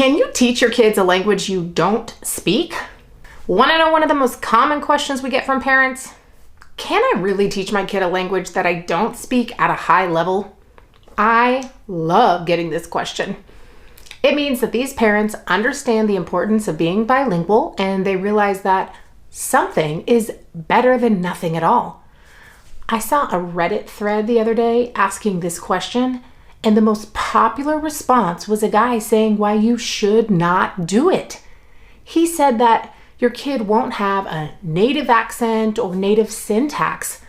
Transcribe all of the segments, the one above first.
Can you teach your kids a language you don't speak? Want to know one of the most common questions we get from parents? Can I really teach my kid a language that I don't speak at a high level? I love getting this question. It means that these parents understand the importance of being bilingual and they realize that something is better than nothing at all. I saw a Reddit thread the other day asking this question, and the most popular response was a guy saying why you should not do it. He said that your kid won't have a native accent or native syntax.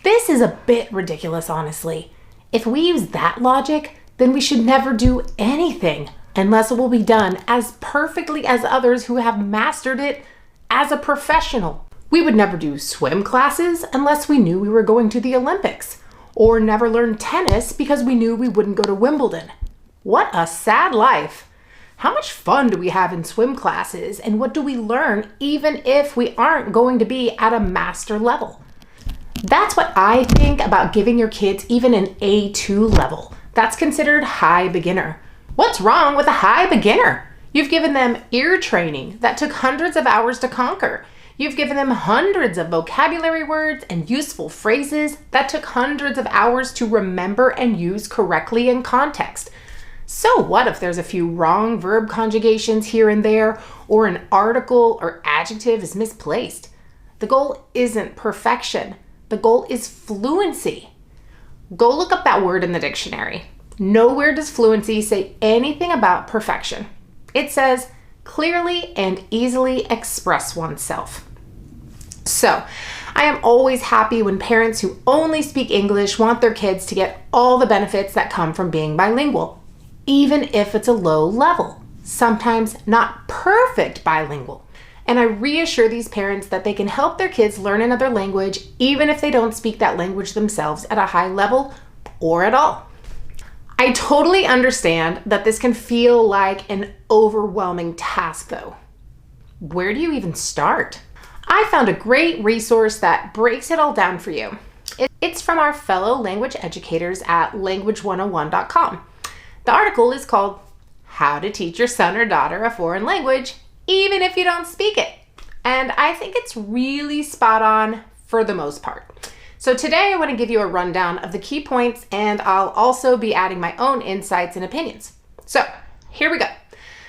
This is a bit ridiculous, honestly. If we use that logic, then we should never do anything unless it will be done as perfectly as others who have mastered it as a professional. We would never do swim classes unless we knew we were going to the Olympics, or never learn tennis because we knew we wouldn't go to Wimbledon. What a sad life. How much fun do we have in swim classes, and what do we learn even if we aren't going to be at a master level? That's what I think about giving your kids even an A2 level. That's considered high beginner. What's wrong with a high beginner? You've given them ear training that took hundreds of hours to conquer. You've given them hundreds of vocabulary words and useful phrases that took hundreds of hours to remember and use correctly in context. So what if there's a few wrong verb conjugations here and there, or an article or adjective is misplaced? The goal isn't perfection. The goal is fluency. Go look up that word in the dictionary. Nowhere does fluency say anything about perfection. It says clearly and easily express oneself. So, I am always happy when parents who only speak English want their kids to get all the benefits that come from being bilingual, even if it's a low level, sometimes not perfect bilingual. And I reassure these parents that they can help their kids learn another language even if they don't speak that language themselves at a high level or at all. I totally understand that this can feel like an overwhelming task though. Where do you even start? I found a great resource that breaks it all down for you. It's from our fellow language educators at language101.com. The article is called How to Teach Your Son or Daughter a Foreign Language Even If You Don't Speak It. And I think it's really spot on for the most part. So today I want to give you a rundown of the key points, and I'll also be adding my own insights and opinions. So here we go.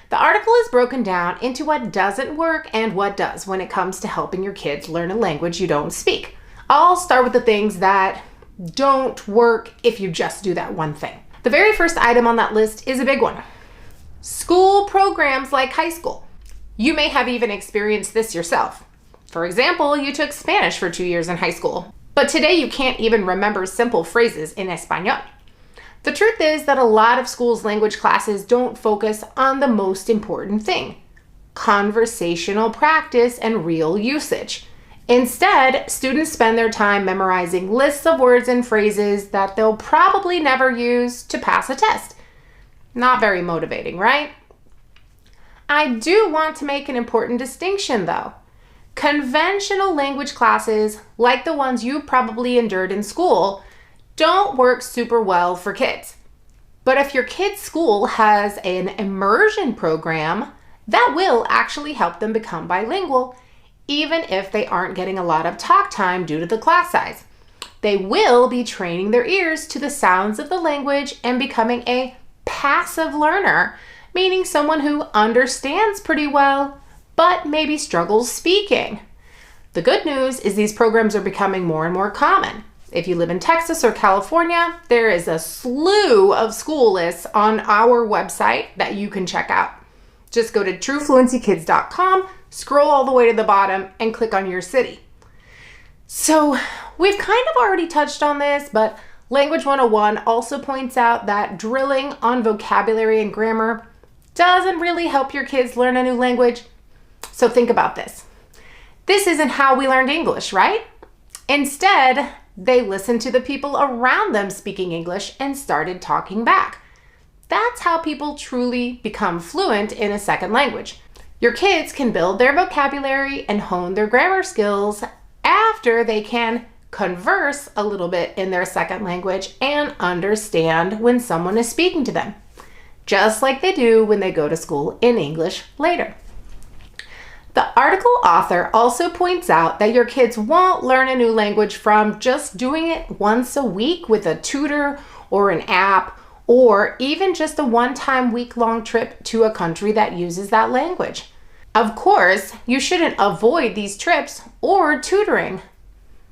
The article is broken down into what doesn't work and what does when it comes to helping your kids learn a language you don't speak. I'll start with the things that don't work if you just do that one thing. The very first item on that list is a big one. School programs like high school. You may have even experienced this yourself. For example, you took Spanish for 2 years in high school, but today you can't even remember simple phrases in Espanol. The truth is that a lot of schools' language classes don't focus on the most important thing, conversational practice and real usage. Instead, students spend their time memorizing lists of words and phrases that they'll probably never use to pass a test. Not very motivating, right? I do want to make an important distinction though. Conventional language classes, like the ones you probably endured in school, don't work super well for kids. But if your kid's school has an immersion program, that will actually help them become bilingual, even if they aren't getting a lot of talk time due to the class size. They will be training their ears to the sounds of the language and becoming a passive learner, meaning someone who understands pretty well, but maybe struggles speaking. The good news is these programs are becoming more and more common. If you live in Texas or California, there is a slew of school lists on our website that you can check out. Just go to TRUFLUENCYKIDS.com, scroll all the way to the bottom, and click on your city. So we've kind of already touched on this, but Language 101 also points out that drilling on vocabulary and grammar doesn't really help your kids learn a new language. So think about this. This isn't how we learned English, right? Instead, they listened to the people around them speaking English and started talking back. That's how people truly become fluent in a second language. Your kids can build their vocabulary and hone their grammar skills after they can converse a little bit in their second language and understand when someone is speaking to them. just like they do when they go to school in English later. The article author also points out that your kids won't learn a new language from just doing it once a week with a tutor or an app, or even just a one-time week-long trip to a country that uses that language. Of course, you shouldn't avoid these trips or tutoring.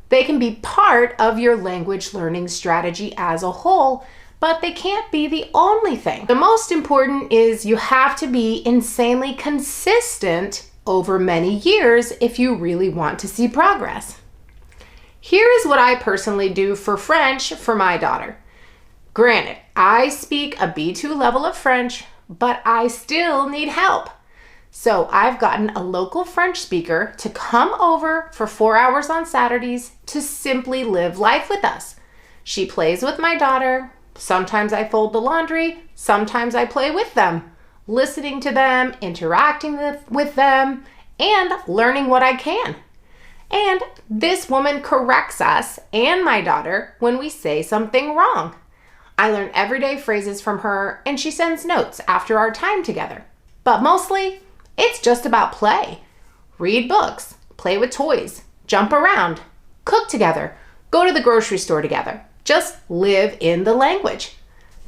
They can be part of your language learning strategy as a whole, but they can't be the only thing. The most important is you have to be insanely consistent over many years if you really want to see progress. Here is what I personally do for French for my daughter. Granted, I speak a B2 level of French, but I still need help. So I've gotten a local French speaker to come over for 4 hours on Saturdays to simply live life with us. She plays with my daughter. Sometimes I fold the laundry. Sometimes I play with them, listening to them, interacting with them, and learning what I can. And this woman corrects us and my daughter when we say something wrong. I learn everyday phrases from her, and she sends notes after our time together. But mostly, it's just about play. Read books, play with toys, jump around, cook together, go to the grocery store together. Just live in the language.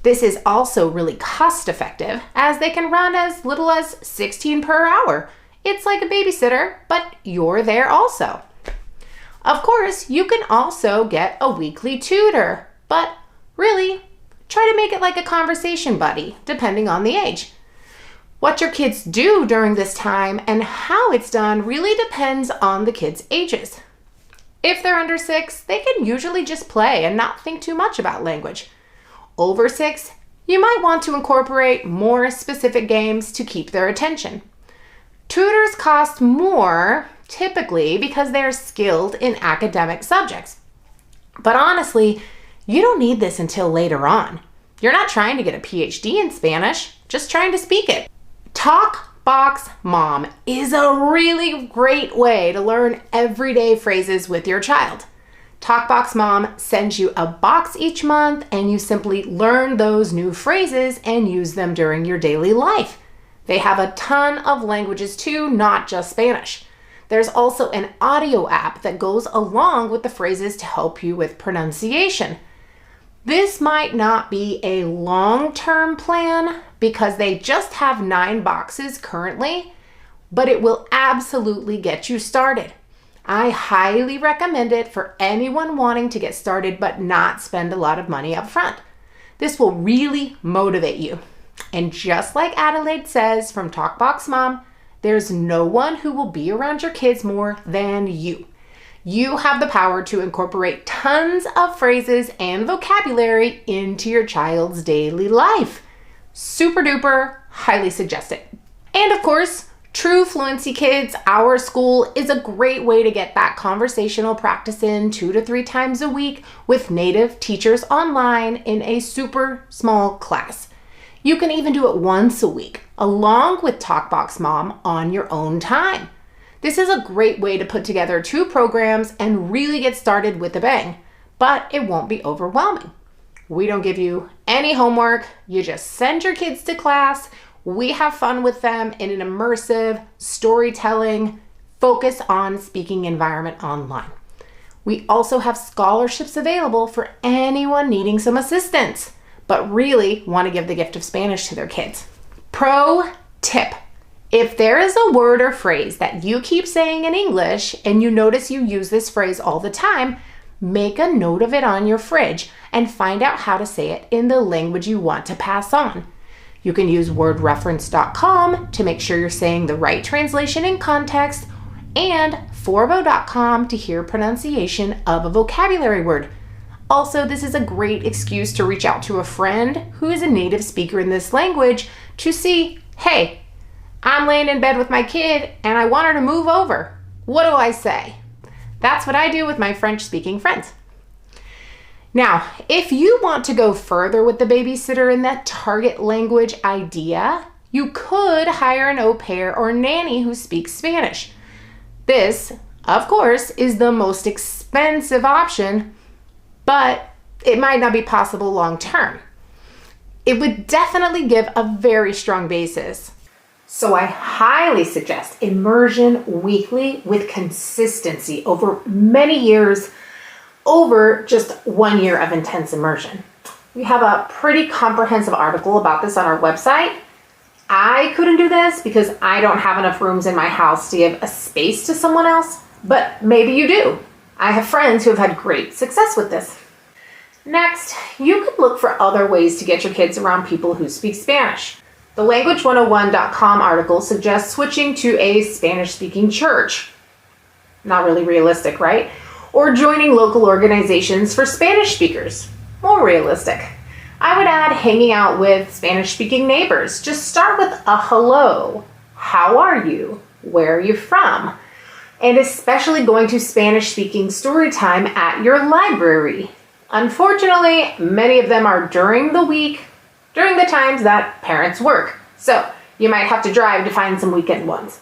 This is also really cost effective as they can run as little as $16 per hour. It's like a babysitter, but you're there also. Of course, you can also get a weekly tutor, but really, try to make it like a conversation buddy, depending on the age. What your kids do during this time and how it's done really depends on the kids' ages. If they're under 6, they can usually just play and not think too much about language. Over 6, you might want to incorporate more specific games to keep their attention. Tutors cost more, typically because they're skilled in academic subjects. But honestly, you don't need this until later on. You're not trying to get a PhD in Spanish, just trying to speak it. TalkBox Mom is a really great way to learn everyday phrases with your child. TalkBox Mom sends you a box each month, and you simply learn those new phrases and use them during your daily life. They have a ton of languages too, not just Spanish. There's also an audio app that goes along with the phrases to help you with pronunciation. This might not be a long-term plan because they just have 9 boxes currently, but it will absolutely get you started. I highly recommend it for anyone wanting to get started but not spend a lot of money up front. This will really motivate you. And just like Adelaide says from TalkBox Mom, there's no one who will be around your kids more than you. You have the power to incorporate tons of phrases and vocabulary into your child's daily life. Super duper, highly suggest it. And of course, True Fluency Kids, our school, is a great way to get that conversational practice in 2 to 3 times a week with native teachers online in a super small class. You can even do it once a week, along with TalkBox Mom on your own time. This is a great way to put together 2 programs and really get started with a bang, but it won't be overwhelming. We don't give you any homework. You just send your kids to class. We have fun with them in an immersive, storytelling, focus on speaking environment online. We also have scholarships available for anyone needing some assistance, but really want to give the gift of Spanish to their kids. Pro tip. If there is a word or phrase that you keep saying in English and you notice you use this phrase all the time, make a note of it on your fridge and find out how to say it in the language you want to pass on. You can use wordreference.com to make sure you're saying the right translation in context, and forvo.com to hear pronunciation of a vocabulary word. Also, this is a great excuse to reach out to a friend who is a native speaker in this language to see, hey, I'm laying in bed with my kid and I want her to move over. What do I say? That's what I do with my French-speaking friends. Now, if you want to go further with the babysitter in that target language idea, you could hire an au pair or nanny who speaks Spanish. This, of course, is the most expensive option, but it might not be possible long term. it would definitely give a very strong basis. So I highly suggest immersion weekly with consistency over many years, over just 1 year of intense immersion. We have a pretty comprehensive article about this on our website. I couldn't do this because I don't have enough rooms in my house to give a space to someone else, but maybe you do. I have friends who have had great success with this. Next, you could look for other ways to get your kids around people who speak Spanish. The language101.com article suggests switching to a Spanish-speaking church. Not really realistic, right? Or joining local organizations for Spanish speakers. More realistic. I would add hanging out with Spanish-speaking neighbors. Just start with a hello. How are you? Where are you from? And especially going to Spanish-speaking story time at your library. Unfortunately, many of them are during the week, during the times that parents work. So you might have to drive to find some weekend ones.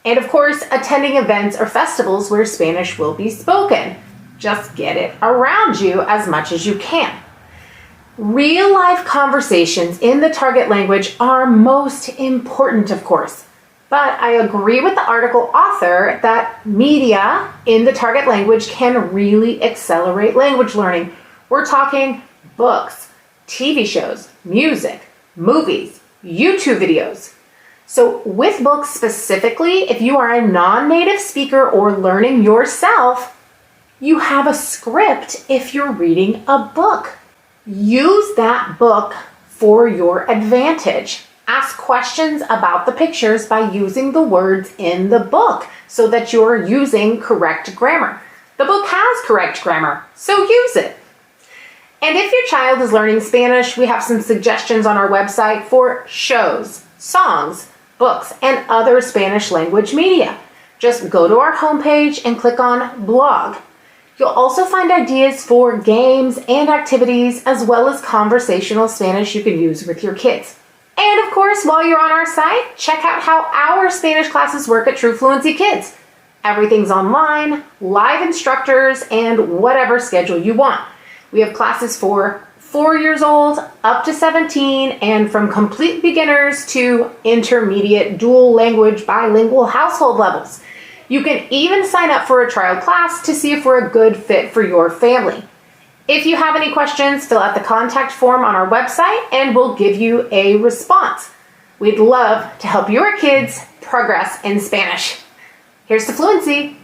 And of course, attending events or festivals where Spanish will be spoken. Just get it around you as much as you can. Real life conversations in the target language are most important, of course. But I agree with the article author that media in the target language can really accelerate language learning. We're talking books, TV shows, music, movies, YouTube videos. So with books specifically, if you are a non-native speaker or learning yourself, you have a script if you're reading a book. Use that book for your advantage. Ask questions about the pictures by using the words in the book so that you're using correct grammar. The book has correct grammar, so use it. And if your child is learning Spanish, we have some suggestions on our website for shows, songs, books, and other Spanish language media. Just go to our homepage and click on blog. You'll also find ideas for games and activities as well as conversational Spanish you can use with your kids. And of course, while you're on our site, check out how our Spanish classes work at TRUFLUENCY Kids. Everything's online, live instructors, and whatever schedule you want. We have classes for 4 years old up to 17 and from complete beginners to intermediate dual language bilingual household levels. You can even sign up for a trial class to see if we're a good fit for your family. If you have any questions, fill out the contact form on our website and we'll give you a response. We'd love to help your kids progress in Spanish. Here's to fluency.